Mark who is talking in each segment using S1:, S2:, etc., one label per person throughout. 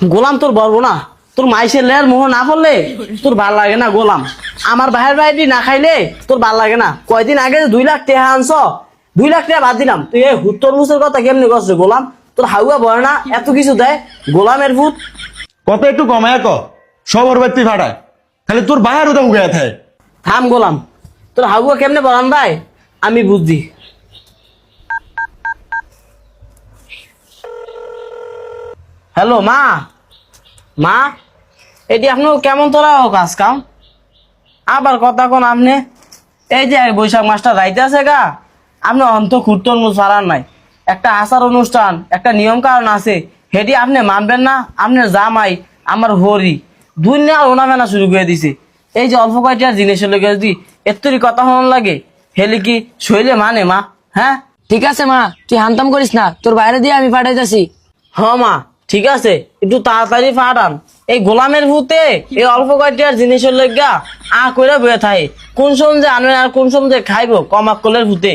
S1: গোলাম তোর বলবো না, তোর মাইসের লের মোহ না পড়লে তোর ভাল লাগে না গোলাম। আমার বাহের বাইরে না খাইলে তোর ভাল লাগে না। কয়দিন আগে 2 লাখ টাকা আনছ, 2 লাখ টাকা বাদ দিলাম, তুই এই হুত্তর মুসের কথা কেমনি করছে গোলাম? তোর হাউয়া বয় না এত কিছু দেয় গোলামের ভূত।
S2: কত একটু কমায় ক, সব ওর বাড়তি ভাড়ায়, খালি তোর বাহার ওটা উগে থাকে।
S1: থাম গোলাম, তোর হাউয়া কেমনে বলান ভাই আমি বুঝছি। হ্যালো মা, মা এটি আপনার কেমন তোরা কাজ কাম আবার কথা কোন আপনি? এই যে বৈশাখ মাসটা যাইতে আছে গা, আপনি অন্ত খুঁড়তন ছাড়ার নাই। একটা আচার অনুষ্ঠান, একটা নিয়ম কারণ আছে, হেটি আপনি মানবেন না? আপনার জামাই আমার হরি দুনিয়া ওনা মেনা শুরু করে দিছে। এই যে অল্প কয়টার জিনিসের লোক যদি এত্তরি কথা হন লাগে, হেলে কি শৈলে মানে মা? হ্যাঁ
S3: ঠিক আছে মা, তুই হানতাম করিস না, তোর বাইরে দিয়ে আমি পাঠাইতেছি।
S1: হ মা ঠিক আছে, একটু তাড়াতাড়ি পাঠান। এই গোলামের ভূতে এই অল্প কয়টার জিনিসের লজ্ঞা করে বয়ে থাকে, কোন সময় যে আনবেন আর কোন সময় যে খাইব কমাক কলের ভূতে।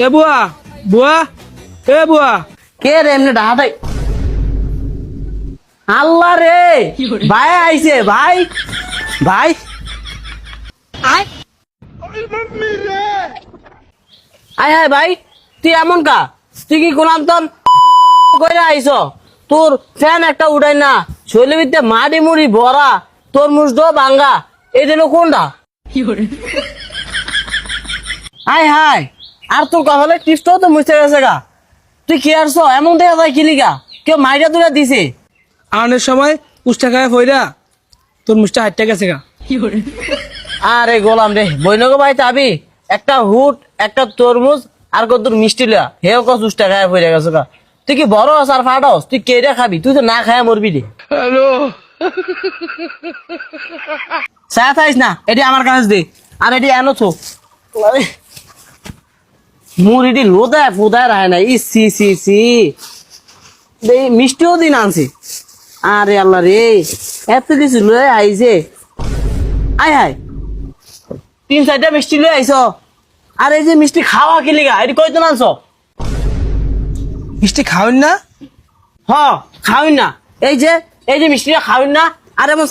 S4: এ বুয়া, বুয়া, এ বুয়া,
S1: কে রে এমনি ডাহাতাই? আল্লাহ রে, ভাই আইছে ভাই, ভাই আয় আয় ভাই, তুই এমন কা? তুই কি গোলাম তন কইরা আইছ? তোর ফ্যান একটা উঠাই না, শৈলের ভিতরে মাড়ি মুড়ি ভরা, তোর মুসড ভাঙ্গা, এই দিল কোনটা? আয় হায়, আর তোর কপালে টিপটাও তো মুছে গেছে গা। তুই কি আরছ এমন দেখা যায় কি লিগা? কেউ মাইরা তুলে দিছে?
S4: আনের সময় উষ্টা খায় ফইরা তোর মুষ্টা হাইটটা গেছে গা।
S1: আরে গোলাম রে, বইনগো ভাই তাবি একটা হুট, একটা তরমুজ আর কত মিষ্টি লিয়া, হেও কস উষ্টা খায় পড়ে গেছে গা। তুই কি বড় হস আর ফাটাস? তুই কেটা খাবি? তুই তো না খায় মরবি রে।
S4: হ্যালো,
S1: চা খাইস না, এটি আমার কাছে দে। আর এটি এনো তো মুড়িটি লোদায় ফোদায় রায় না। সি সি সি, মিষ্টিও দিন আনছে। আরে আল্লাহ রে, এত কিছু লয়ে আইছে। আয় হায়, 3-4টা মিষ্টি লয়ে আইছ। আর এই যে মিষ্টি খাওয়া কি লিগা? এটি কয়জন আনছ?
S4: মিষ্টি খাওয়েন না?
S1: হ খাওয়িন না, এই যে মিষ্টিটা খাওয়িন না। আর এমন